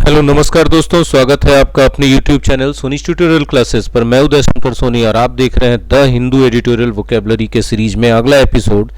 Hello नमस्कार दोस्तों, स्वागत है आपका अपने YouTube चैनल सोनीज ट्यूटोरियल क्लासेस पर। मैं उदय शंकर सोनी और आप देख रहे हैं द हिंदू एडिटोरियल वोकैबुलरी के सीरीज में अगला एपिसोड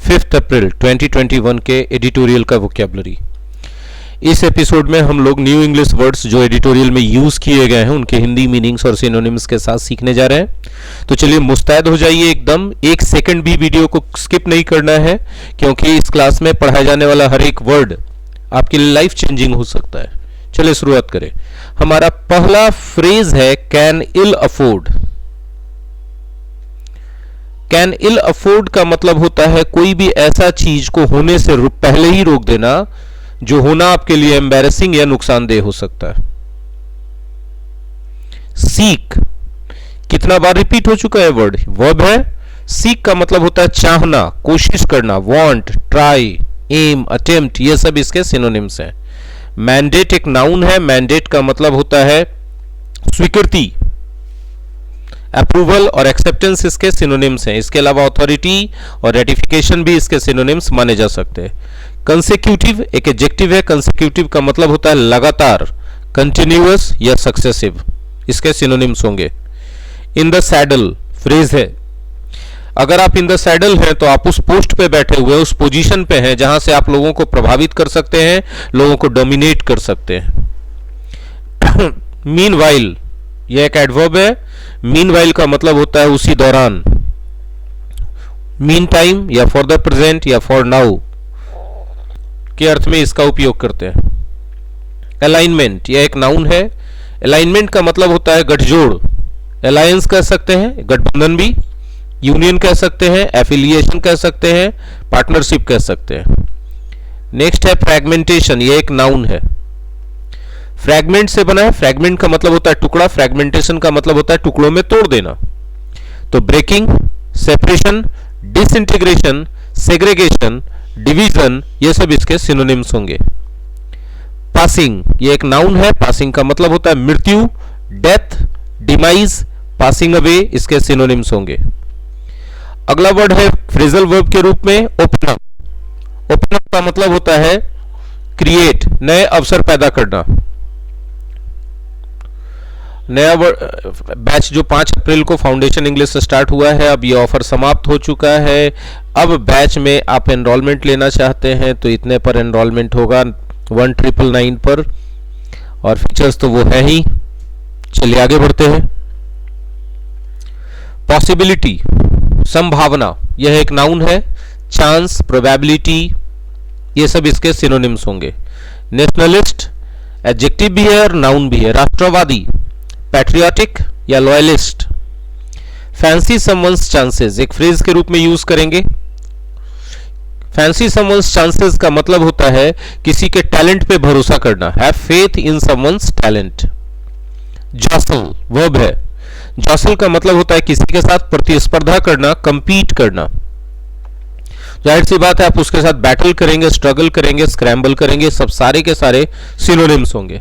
5 अप्रैल 2021 के एडिटोरियल का वोकैबुलरी। इस एपिसोड में हम लोग न्यू इंग्लिश वर्ड्स जो एडिटोरियल में यूज किए गए हैं उनके हिंदी मीनिंग्स और सिनोनिम्स के साथ सीखने जा रहे हैं। तो चलिए मुस्तैद हो जाइए, एकदम एक सेकंड भी वीडियो को स्किप नहीं करना है, क्योंकि इस क्लास में पढ़ाया जाने वाला हर एक वर्ड आपके लिए लाइफ चेंजिंग हो सकता है। चलिए शुरुआत करें। हमारा पहला फ्रेज है can ill afford. Can ill afford का मतलब होता है कोई भी ऐसा चीज को होने से पहले ही रोक देना जो होना आपके लिए एम्बैरेसिंग या नुकसानदेह हो सकता है। सीक, कितना बार रिपीट हो चुका है वर्ड, वर्ब है। सीक का मतलब होता है चाहना, कोशिश करना, वांट, ट्राई, एम, अटेम्प्ट, ये सब इसके सिनोनिम्स हैं। मैंडेट एक नाउन है। मैंडेट का मतलब होता है स्वीकृति, अप्रूवल और एक्सेप्टेंस इसके सिनोनिम्स हैं। इसके अलावा अथॉरिटी और रेटिफिकेशन भी इसके सिनोनिम्स माने जा सकते हैं। कंसेक्यूटिव एक एडजेक्टिव है। कंसेक्यूटिव का मतलब होता है लगातार, कंटिन्यूअस या सक्सेसिव, इसके सिनोनिम्स होंगे। इन द सैडल फ्रेज है। अगर आप इन द सैडल हैं तो आप उस पोस्ट पे बैठे हुए, उस पोजीशन पे हैं जहां से आप लोगों को प्रभावित कर सकते हैं, लोगों को डोमिनेट कर सकते हैं। मीनवाइल यह एक एडवर्ब है। मीनवाइल का मतलब होता है उसी दौरान। मीन टाइम या फॉर द प्रेजेंट या फॉर नाउ के अर्थ में इसका उपयोग करते हैं। अलाइनमेंट यह एक नाउन है। अलाइनमेंट का मतलब होता है गठजोड़। अलायंस कह सकते हैं, गठबंधन भी, यूनियन कह सकते हैं, एफिलिएशन कह सकते हैं, पार्टनरशिप कह सकते हैं। नेक्स्ट है फ्रैगमेंटेशन, ये एक नाउन है। फ्रैगमेंट से बना है। फ्रैगमेंट का मतलब होता है टुकड़ा, फ्रैगमेंटेशन का मतलब होता है टुकड़ों में तोड़ देना। तो breaking, separation, disintegration, segregation, division, ये सब इसके सिनोनिम्स होंगे। पासिंग ये एक नाउन है। पासिंग का मतलब होता है मृत्यु, डेथ, डिमाइज, पासिंग अवे, इसके सिनोनिम्स होंगे। अगला वर्ड है फ्रेजल वर्ब के रूप में ओपन अप। ओपन अप का मतलब होता है क्रिएट, नए अवसर पैदा करना। नया बैच जो 5 अप्रैल को फाउंडेशन इंग्लिश से स्टार्ट हुआ है, अब ये ऑफर समाप्त हो चुका है। अब बैच में आप एनरोलमेंट लेना चाहते हैं तो इतने पर एनरोलमेंट होगा, 1999 पर, और फीचर्स तो वो है ही। चलिए आगे बढ़ते हैं। पॉसिबिलिटी संभावना, यह एक नाउन है। चांस, प्रोबेबिलिटी, ये सब इसके सिनोनिम्स होंगे। नेशनलिस्ट एडजेक्टिव भी है और नाउन भी है। राष्ट्रवादी, पैट्रियोटिक या लॉयलिस्ट। फैंसी समवंस चांसेस एक फ्रेज के रूप में यूज करेंगे। फैंसी समवंस चांसेस का मतलब होता है किसी के टैलेंट पे भरोसा करना, have faith in someone's talent. Jostle verb है। जॉसल का मतलब होता है किसी के साथ प्रतिस्पर्धा करना, कंपीट करना। जाहिर सी बात है आप उसके साथ बैटल करेंगे, स्ट्रगल करेंगे, स्क्रैम्बल करेंगे, सब सारे के सारे सिनोनिम्स होंगे।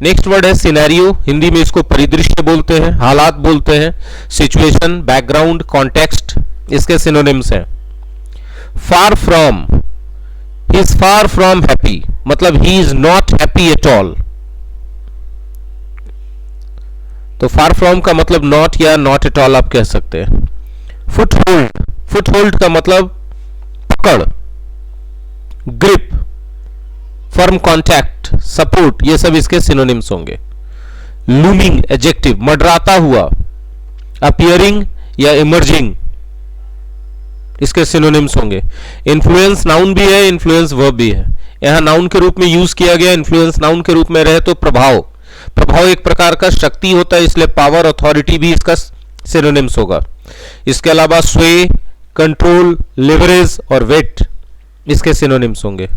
नेक्स्ट वर्ड है सिनेरियो। हिंदी में इसको परिदृश्य बोलते हैं, हालात बोलते हैं। सिचुएशन, बैकग्राउंड, कॉन्टेक्स्ट, इसके सिनोनिम्स हैं। Far from, he is far from happy, मतलब he is not happy at all. तो फार फ्रॉम का मतलब नॉट या नॉट एट ऑल आप कह सकते हैं। फुट होल्ड, फुट होल्ड का मतलब पकड़, ग्रिप, फर्म कॉन्टैक्ट, सपोर्ट, ये सब इसके सिनोनिम्स होंगे। लूमिंग एडजेक्टिव, मंडराता हुआ। अपीयरिंग या इमर्जिंग, इसके सिनोनिम्स होंगे। इन्फ्लुएंस नाउन भी है, इन्फ्लुएंस वर्ब भी है। यहां नाउन के रूप में यूज किया गया। इन्फ्लुएंस नाउन के रूप में रहे तो प्रभाव, प्रभाव एक प्रकार का शक्ति होता है, इसलिए पावर, अथॉरिटी भी इसका सिनोनिम्स होगा। इसके अलावा स्वे, कंट्रोल, लिवरेज और वेट, इसके सिनोनिम्स होंगे।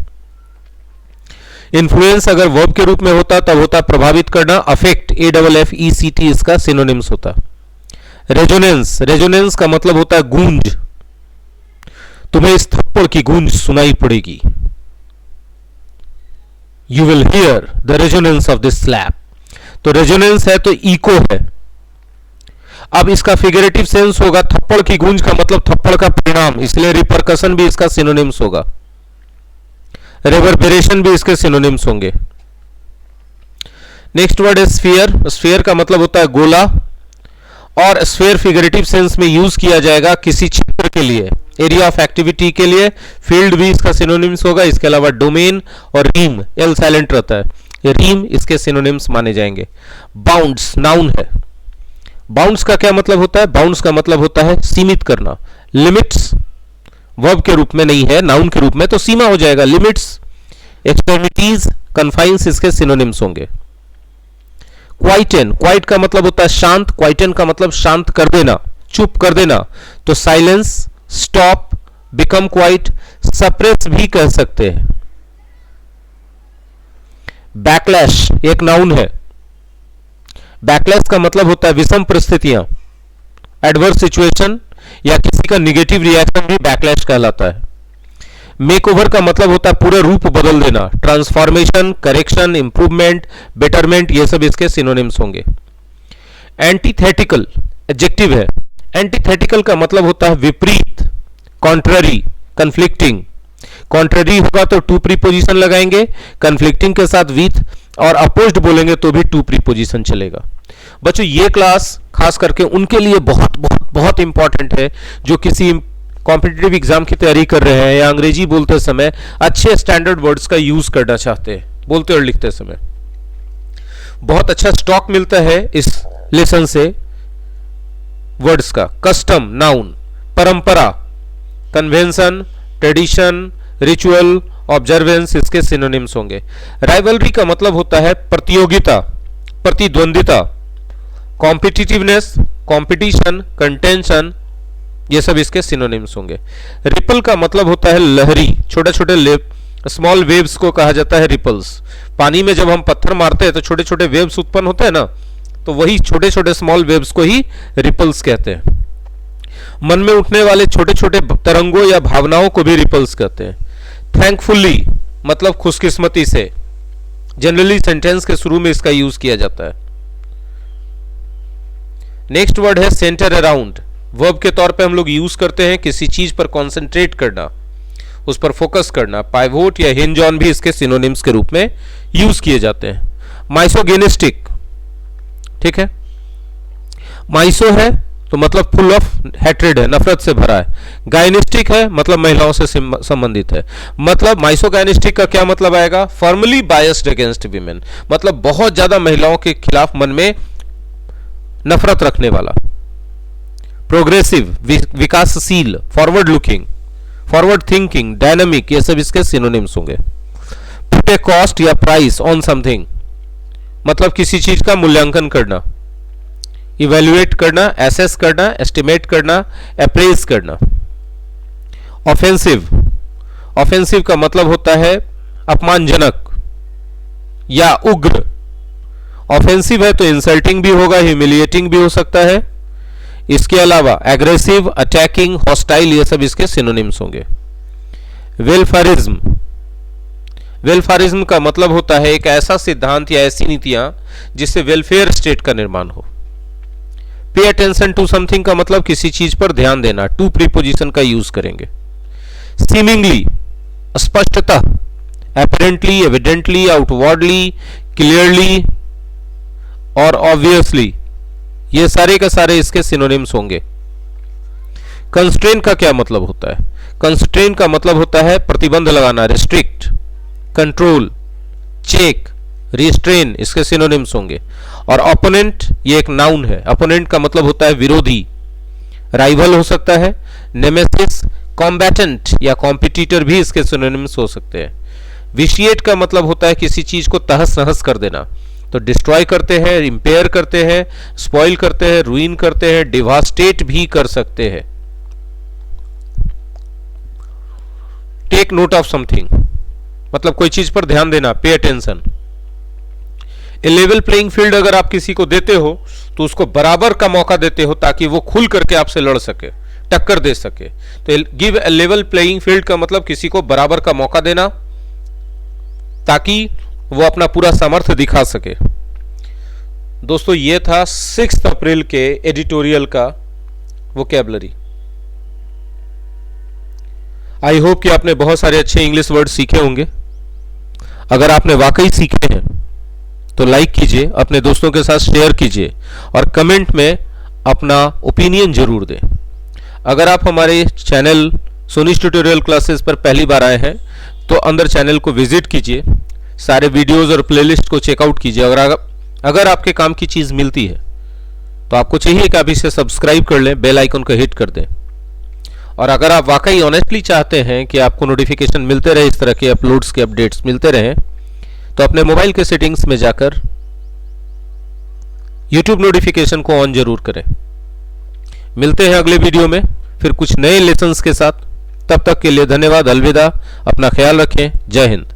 इन्फ्लुएंस अगर वर्ब के रूप में होता तब होता प्रभावित करना, अफेक्ट, AFFECT, इसका सिनोनिम्स होता। रेजोनेंस, रेजोनेंस का मतलब होता है गूंज, तुम्हें इस थप्पड़ की गूंज सुनाई पड़ेगी। You will hear the resonance of this slap. तो रेजोनेंस है तो इको है। अब इसका फिगरेटिव सेंस होगा, थप्पड़ की गूंज का मतलब थप्पड़ का परिणाम, इसलिए रिपरकशन भी इसका सिनोनिम्स होगा। रिवर्बरेशन भी इसके सिनोनिम्स होंगे। नेक्स्ट वर्ड है स्फीयर। स्फीयर का मतलब होता है गोला, और स्फीयर फिगरेटिव सेंस में यूज किया जाएगा किसी क्षेत्र के लिए, एरिया ऑफ एक्टिविटी के लिए। फील्ड भी इसका सिनोनिम्स होगा। इसके अलावा डोमेन और रीम, एल साइलेंट रहता है, ये रीम इसके सिनोनिम्स माने जाएंगे। बाउंड्स नाउन है। बाउंड्स का क्या मतलब होता है? बाउंड्स का मतलब होता है सीमित करना। लिमिट्स वर्ब के रूप में नहीं है, नाउन के रूप में, तो सीमा हो जाएगा लिमिट्स। एक्सट्रीमिटीज, कन्फाइंस इसके सिनोनिम्स होंगे। क्वाइटेन, क्वाइट का मतलब होता है शांत, क्वाइटेन का मतलब शांत कर देना, चुप कर देना, तो silence, stop, become quite, suppress भी कह सकते हैं। बैकलैश एक नाउन है। बैकलैश का मतलब होता है विषम परिस्थितियां, एडवर्स सिचुएशन या किसी का निगेटिव रिएक्शन भी बैकलैश कहलाता है। मेकओवर का मतलब होता है पूरा रूप बदल देना, ट्रांसफॉर्मेशन, करेक्शन, इंप्रूवमेंट, बेटरमेंट, ये सब इसके सिनोनिम्स होंगे। एंटीथेटिकल एडजेक्टिव है। एंटीथेटिकल का मतलब होता है विपरीत, कॉन्ट्ररी, कन्फ्लिक्टिंग। कॉन्ट्ररी होगा तो टू प्रीपोजिशन लगाएंगे, कन्फ्लिक्टिंग के साथ विथ, और अपोज्ड बोलेंगे तो भी टू प्रीपोजिशन चलेगा। बच्चों ये क्लास खास करके उनके लिए बहुत बहुत बहुत इंपॉर्टेंट है जो किसी कॉम्पिटिटिव एग्जाम की तैयारी कर रहे हैं या अंग्रेजी बोलते समय अच्छे स्टैंडर्ड वर्ड्स का यूज करना चाहते हैं, बोलते और लिखते समय। बहुत अच्छा स्टॉक मिलता है इस लेसन से वर्ड्स का। कस्टम नाउन, परंपरा, कन्वेंशन, ट्रेडिशन, रिचुअल, ऑब्जर्वेंस इसके सिनोनिम्स होंगे। राइवलरी का मतलब होता है प्रतियोगिता, प्रतिद्वंदिता, कॉम्पिटिटिवनेस, कॉम्पिटिशन, कंटेंशन, ये सब इसके सिनोनिम्स होंगे। रिपल का मतलब होता है लहरी, छोटे छोटे स्मॉल वेव्स को कहा जाता है रिपल्स। पानी में जब हम पत्थर मारते हैं तो छोटे छोटे वेव्स उत्पन्न होते हैं ना, तो वही छोटे छोटे स्मॉल वेव्स को ही रिपल्स कहते हैं। मन में उठने वाले छोटे छोटे तरंगों या भावनाओं को भी रिपल्स कहते हैं। थैंकफुली मतलब खुशकिस्मती से, जनरली सेंटेंस के शुरू में इसका यूज किया जाता है। नेक्स्ट वर्ड है सेंटर अराउंड। वर्ब के तौर पे हम लोग यूज करते हैं किसी चीज पर कॉन्सेंट्रेट करना, उस पर फोकस करना। पाइवोट या हिंज ऑन भी इसके सिनोनिम्स के रूप में यूज किए जाते हैं। माइसोगेनिस्टिक, ठीक है, माइसो है तो मतलब फुल ऑफ हैट्रेड है, नफरत से भरा है। गायनिस्टिक है मतलब महिलाओं से संबंधित है। मतलब माइसोगायनिस्टिक का क्या मतलब आएगा? फॉर्मली बायस्ड अगेंस्ट वीमेन, मतलब बहुत ज्यादा महिलाओं के खिलाफ मन में नफरत रखने वाला। प्रोग्रेसिव विकासशील, forward looking, forward thinking, dynamic, ये सब इसके सिनोनिम्स होंगे। पुट ए कॉस्ट या प्राइस ऑन समथिंग मतलब किसी चीज का मूल्यांकन करना, इवेल्युएट करना, एसेस करना, एस्टिमेट करना, अप्रेज करना। ऑफेंसिव, ऑफेंसिव का मतलब होता है अपमानजनक या उग्र। ऑफेंसिव है तो इंसल्टिंग भी होगा, ह्यूमिलिएटिंग भी हो सकता है। इसके अलावा एग्रेसिव, अटैकिंग, हॉस्टाइल, ये सब इसके सिनोनिम्स होंगे। वेलफेयरिज्म, वेलफेयरिज्म का मतलब होता है एक ऐसा सिद्धांत या ऐसी नीतियां जिससे वेलफेयर स्टेट का निर्माण हो। पे अटेंशन टू समथिंग का मतलब किसी चीज पर ध्यान देना, टू प्रीपोजिशन का यूज करेंगे। सीमिंगली स्पष्टतः, एपरेंटली, एविडेंटली, आउटवर्डली, क्लियरली और ऑब्वियसली, ये सारे का सारे इसके सिनोनिम्स होंगे। कंस्ट्रेन का क्या मतलब होता है? कंस्ट्रेन का मतलब होता है प्रतिबंध लगाना, रिस्ट्रिक्ट, कंट्रोल, चेक, रिस्ट्रेन, इसके सिनोनिम्स होंगे। और ओपोनेंट ये एक नाउन है। ओपोनेंट का मतलब होता है विरोधी, राइवल हो सकता है। नेमेसिस, कॉम्बैटेंट या कॉम्पिटिटर भी इसके सिनोनिम्स हो सकते हैं। विशिएट का मतलब होता है किसी चीज को तहस नहस कर देना, तो डिस्ट्रॉय करते हैं, इंपेयर करते हैं, स्पॉइल करते हैं, रुइन करते हैं, डिवास्टेट भी कर सकते हैं। टेक नोट ऑफ समथिंग मतलब कोई चीज पर ध्यान देना, पे अटेंशन। ए लेवल प्लेइंग फील्ड अगर आप किसी को देते हो तो उसको बराबर का मौका देते हो ताकि वो खुल करके आपसे लड़ सके, टक्कर दे सके। तो give a level playing field का मतलब किसी को बराबर का मौका देना ताकि वो अपना पूरा सामर्थ्य दिखा सके। दोस्तों ये था 6 अप्रैल के एडिटोरियल का वोकैबुलरी। आई होप कि आपने बहुत सारे अच्छे इंग्लिश वर्ड सीखे होंगे। अगर आपने वाकई सीखे हैं तो लाइक कीजिए, अपने दोस्तों के साथ शेयर कीजिए और कमेंट में अपना ओपिनियन जरूर दें। अगर आप हमारे चैनल सोनीज ट्यूटोरियल क्लासेस पर पहली बार आए हैं तो अंदर चैनल को विजिट कीजिए, सारे वीडियोस और प्लेलिस्ट को चेकआउट कीजिए। अगर आपके काम की चीज़ मिलती है तो आपको चाहिए कि आप इसे सब्सक्राइब कर लें, बेल आइकन को हिट कर दें। और अगर आप वाकई ऑनेस्टली चाहते हैं कि आपको नोटिफिकेशन मिलते रहे, इस तरह के अपलोड्स के अपडेट्स मिलते रहें, तो अपने मोबाइल के सेटिंग्स में जाकर YouTube नोटिफिकेशन को ऑन जरूर करें। मिलते हैं अगले वीडियो में फिर कुछ नए लेसन्स के साथ। तब तक के लिए धन्यवाद, अलविदा, अपना ख्याल रखें, जय हिंद।